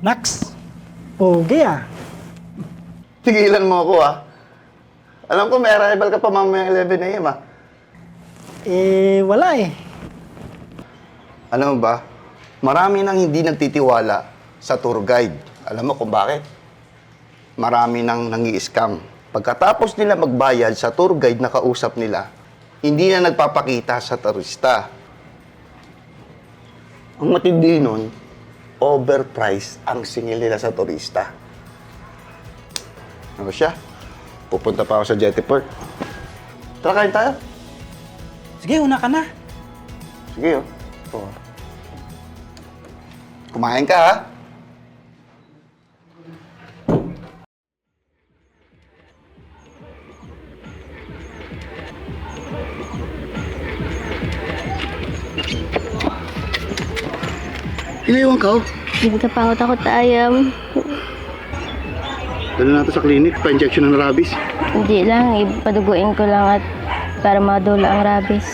Nax, pogi ah. Tigilan mo ako, ah. Alam ko may arrival ka pa mamayang 11 a.m., ah. Wala eh. Alam mo ba, marami nang hindi nagtitiwala sa tour guide. Alam mo kung bakit? Marami nang nangi-scam. Pagkatapos nila magbayad sa tour guide na kausap nila, hindi na nagpapakita sa turista. Ang matindi nun, overpriced ang singil nila sa turista. Ano siya? Pupunta pa ako sa Jettyport. Tara, kain tayo. Sige, una ka na. Sige, oh. Oo. Kumain ka, ha? Iniwan ka, oh. Hindi ka pa ako takot ayam. Dali natin sa clinic, pa-injection ng rabies. Hindi lang, ipaduguin ko lang at para madula ang rabies.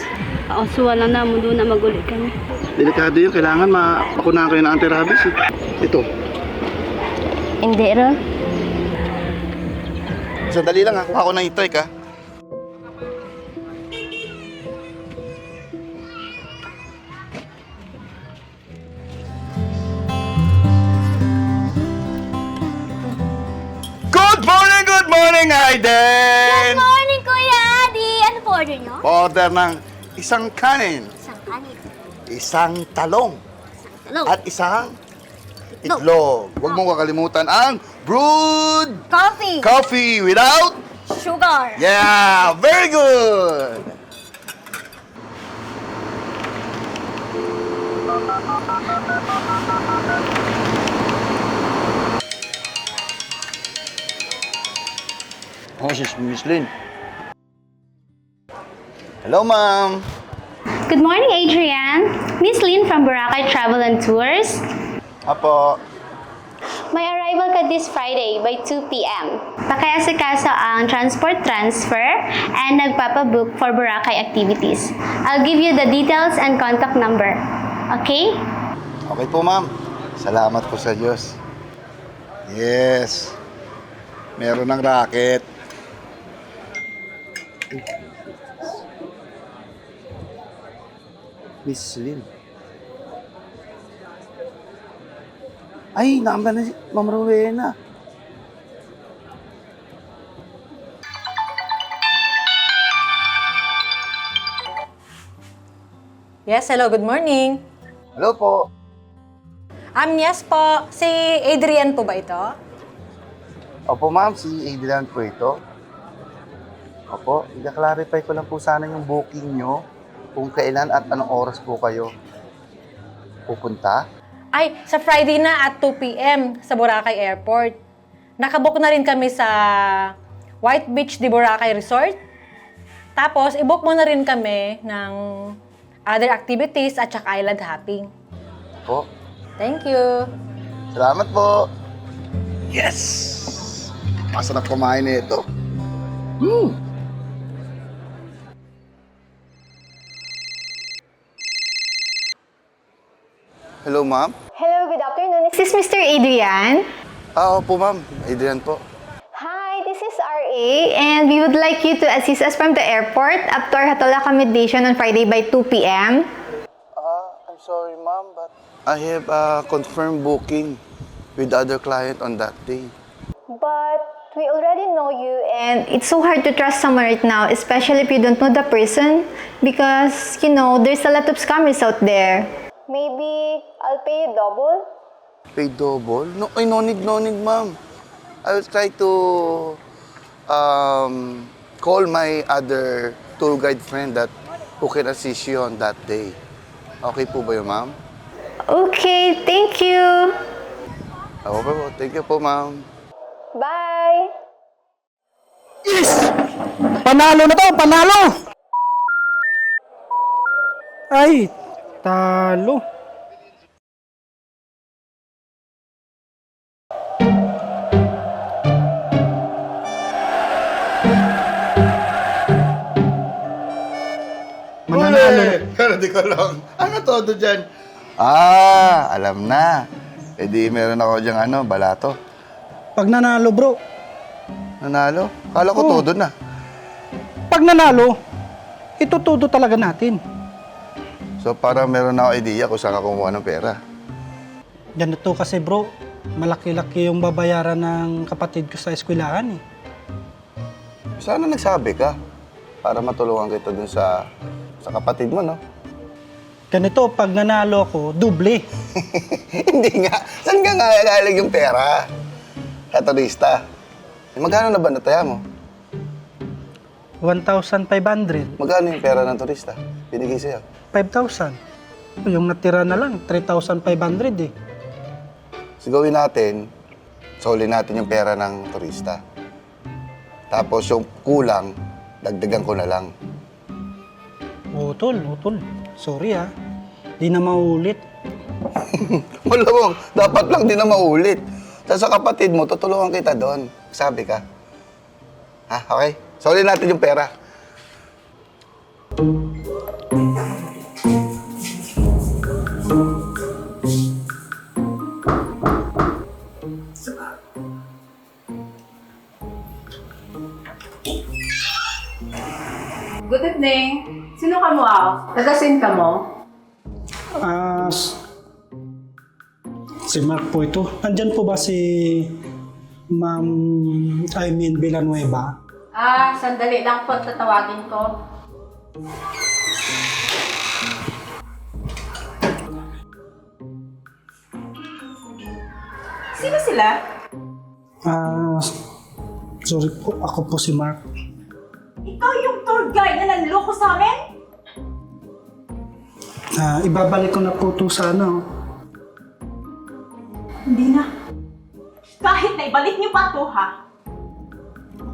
Ako suwala na mo doon na magulit kami. Delikado yun, kailangan mapakunahan kayo ng anti-rabies, eh. Ito. Hindi ro. Sandali lang, ha. Kuha ko ng itoy, ka. Good morning, Aiden! Good morning, Kuya Adi! Ano po order nyo? Order ng isang kanin, Isang kanin. isang talong, Hello. at isang itlog. Huwag mong kakalimutan ang brewed Coffee. coffee without... Sugar. Yeah, very good! Oh, sis Miss Lynn. Hello, ma'am. Good morning, Adrian. Miss Lynn from Boracay Travel and Tours. Apo. May arrival ka this Friday by 2 p.m. Pakiasikaso ang transport transfer and nagpapabook for Boracay activities. I'll give you the details and contact number. Okay? Okay po, ma'am. Salamat po sa Diyos. Yes. Meron ng racket. Miss Lynn. Ay, number na si Ma'am Rowena. Yes, hello, good morning. Hello po. Yes po, si Adrian po ba ito? Opo, ma'am. Si Adrian po ito. Opo, i-clarify ko lang po sana yung booking nyo kung kailan at anong oras po kayo pupunta. Ay, sa Friday na at 2 p.m. sa Boracay Airport. Nakabook na rin kami sa White Beach de Boracay Resort. Tapos, i-book mo na rin kami ng other activities at saka island hopping. Po. Thank you. Salamat po. Yes! Masarap kumain nito. Hello, ma'am. Hello, good afternoon. Is this Mr. Adrian? Opo, ma'am. Adrian po. Hi, this is RA and we would like you to assist us from the airport up to our hotel accommodation on Friday by 2 p.m. I'm sorry, ma'am, but I have a confirmed booking with other client on that day. But we already know you and it's so hard to trust someone right now, especially if you don't know the person because, you know, there's a lot of scammers out there. Maybe I'll pay you double? Pay double? No, ay, no need, ma'am. I will try to call my other tour guide friend that who can assist you on that day. Okay po ba yun, ma'am? Okay, thank you. Okay po. Thank you po, ma'am. Bye. Yes! Panalo na to! Panalo! Ay, talo. Mananalo. Pero di ko lang. Ano todo dyan? Alam na. Eh di meron ako diyang balato. Pag nanalo, bro. Nanalo? Kala ko Oo. todo na. Pag nanalo, itutudo talaga natin. So para meron ako idea kung saan ka kumuha ng pera. Ganito kasi, bro. Malaki-laki yung babayaran ng kapatid ko sa eskwelahan eh. Sana nagsabi ka para matulungan kita dun sa kapatid mo, no? Ganito, pag nanalo ako, doble. Hindi nga. Saan ka nga galing yung pera? Sa turista. Magkano na ba nataya mo? 1,500. Magkano yung pera ng turista? Binigay sa'yo. 5,000. Yung natira na lang, 3,500 eh. Sigawin natin, soli natin yung pera ng turista. Tapos yung kulang, dagdagan ko na lang. Utol. Sorry ah. Di na maulit. Malamang, dapat lang din na maulit. Sa kapatid mo, tutulungan kita doon. Sabi ka. Ha, okay? Soli natin yung pera. Good evening. Sino ka mo, Tagasin ka mo? Si Mark po ito. Nandyan po ba si Ma'am Villanueva? Sandali lang po, tatawagin ko. Sino sila? Sorry po. Ako po si Mark. Ikaw yung tour guide na nanloko sa amin? Ibabalik ko na po ito sa Hindi na. Kahit na ibalik niyo pa to, ha?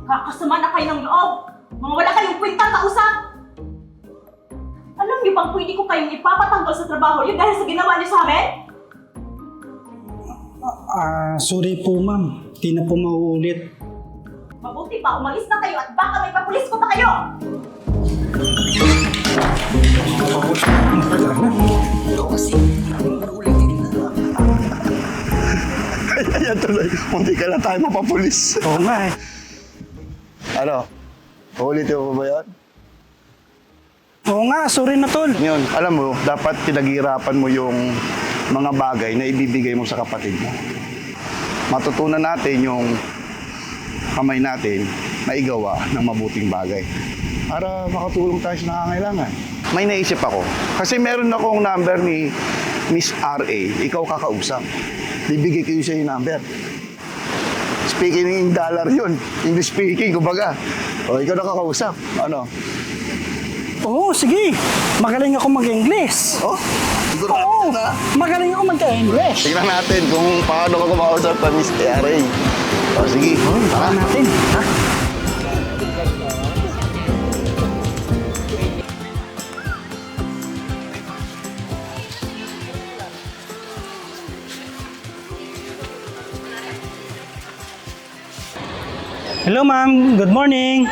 Kakasama na kayo ng loob. Mga wala kayong kwentang kausap. Alam niyo bang pwede ko kayong ipapatanggal sa trabaho yun dahil sa ginawa niyo sa amin? Sorry po ma'am. Di na po mauulit. Mabuti pa, umalis na kayo at baka may papulis ko pa kayo! Ayan tuloy, munti ka lang tayo mapapulis. Oo nga eh. Ano? Uulitin mo ba yun? Oo nga, sorry na tol. Ngayon, alam mo, dapat pinaghihirapan mo yung mga bagay na ibibigay mo sa kapatid mo. Matutunan natin yung kamay natin na igawa ng mabuting bagay para makatulong tayo sa nangangailangan. May naisip ako, kasi meron akong number ni Miss R.A. Ikaw kakausap. Bibigay ko siya yung number. Speaking in dollar yun. English speaking, kumbaga. O, ikaw nakakausap. Ano? Oo, sige. Magaling ako mag-English. Oh, sigurado Oo, na. magaling ako mag-English. Tingnan natin kung paano ko kumausap pa Miss R.A. O, sige. Tara natin. Ha? Hello ma'am, good morning.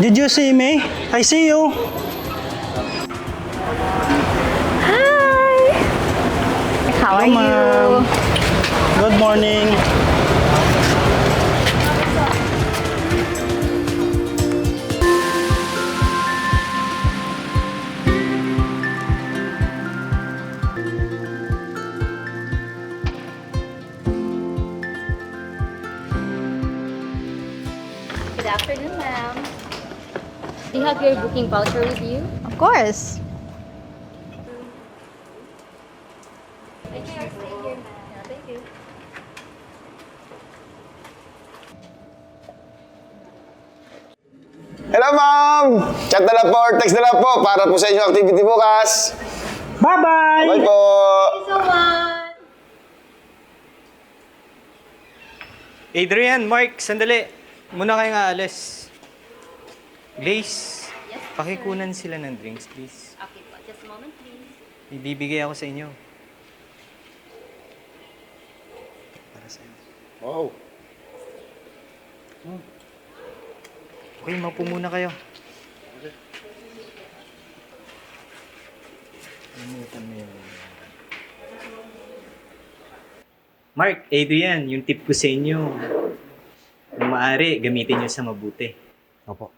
Did you see me? I see you. How are Hello, ma'am. you? Good morning. Good afternoon, ma'am. Do you have your booking voucher with you? Of course. Hello, ma'am! Chat na lang po or text na lang po para po sa inyong activity bukas. Bye-bye! Bye po! So much! Adrian, Mark, sandali. Muna kayo nga alis. Glaze, pakikunan sila ng drinks, please. Okay po, just a moment, please. Ibibigay ako sa inyo. Para sa inyo. Wow! Okay, maupo muna kayo. Limutan mo yun. Mark, Adrian, yung tip ko sa inyo, kung maaari, gamitin nyo sa mabuti. Opo.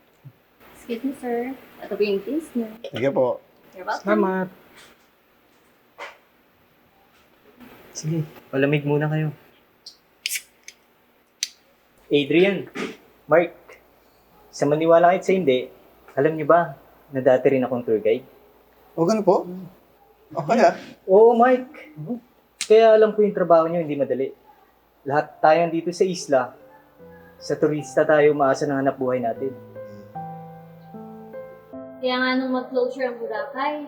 Excuse me, sir. Ito po yung things niyo. Sige po. You're welcome. Salamat. Sige, palamig muna kayo. Adrian, Mark, sa maniwala kahit sa hindi, alam niyo ba na dati rin akong tour guide? O ganun po? Okay ah. Oo, Mike. Kaya alam ko yung trabaho niyo hindi madali. Lahat tayo dito sa isla, sa turista tayo umaasa ng hanap buhay natin. Kaya nga nung mag-closure ang Boracay,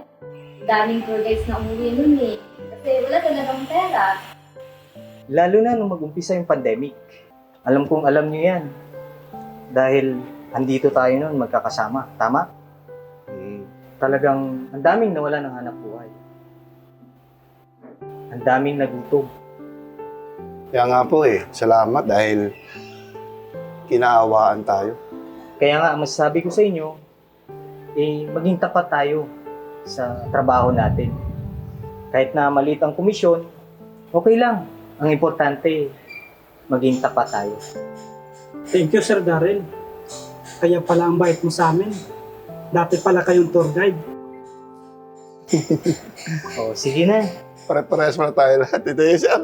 daming tour guides na umuwi nun eh. Kasi wala talagang pera. Lalo na nung mag-umpisa yung pandemic. Alam kong alam niyo yan. Dahil andito tayo noon magkakasama. Tama? Talagang ang daming nawala ng hanap buhay. Ang daming nagutom. Kaya nga po salamat dahil kinaawaan tayo. Kaya nga, masasabi ko sa inyo, maging tapat tayo sa trabaho natin. Kahit na maliit ang komisyon, okay lang. Ang importante, maging tapat tayo. Thank you, Sir Darren. Kaya pala ang bait mo sa amin. Dati pala kayong tour guide. O, sige na. Pare-parehas mo na tayo lahat. Ito yun, sir.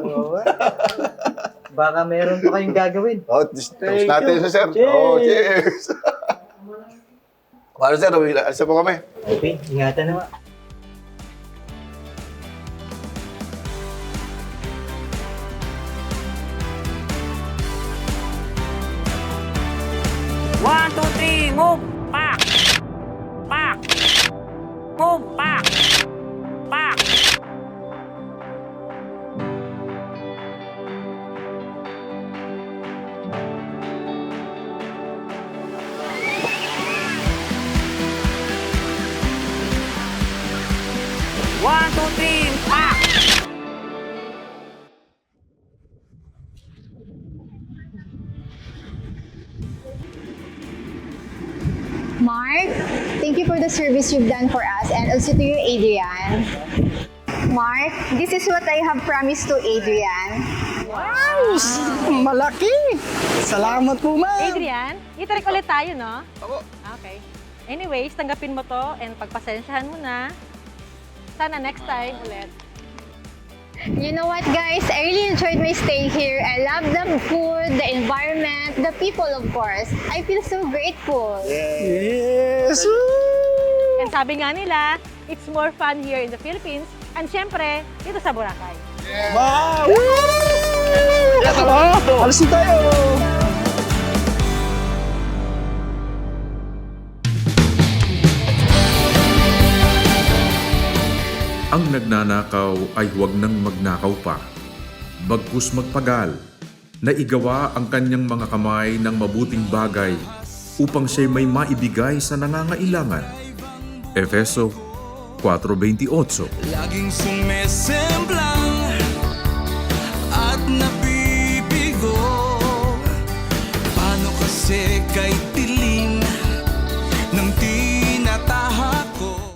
Baka meron pa kayong gagawin. Toast natin sa sir. Cheers! Paano sir? Alisa po kami. Okay, ingatan naman. One, two, three, move! Pak! Pak! Move! Pak! Pak! One, two, three, pak! Mark, thank you for the service you've done for us and also to you, Adrian. Mark, this is what I have promised to Adrian. Wow! Malaki! Salamat po, ma'am! Adrian, itarik ulit tayo, no? Oo. Okay. Anyways, tanggapin mo to and pagpasensyahan mo na. Sana next time ulit. You know what, guys? I really enjoyed my stay here. I love the food, the environment, the people, of course. I feel so grateful. Yes! And sabi nga nila, it's more fun here in the Philippines and syempre, dito sa Boracay. Wow! Yes, ano? Alisin tayo! Ang nagnanakaw ay huwag nang magnakaw pa. Bagkus magpagal, na igawa ang kanyang mga kamay ng mabuting bagay upang siya'y may maibigay sa nangangailangan. Efeso 4:28. Laging sumesemblang at nabibigo. Paano kasi kay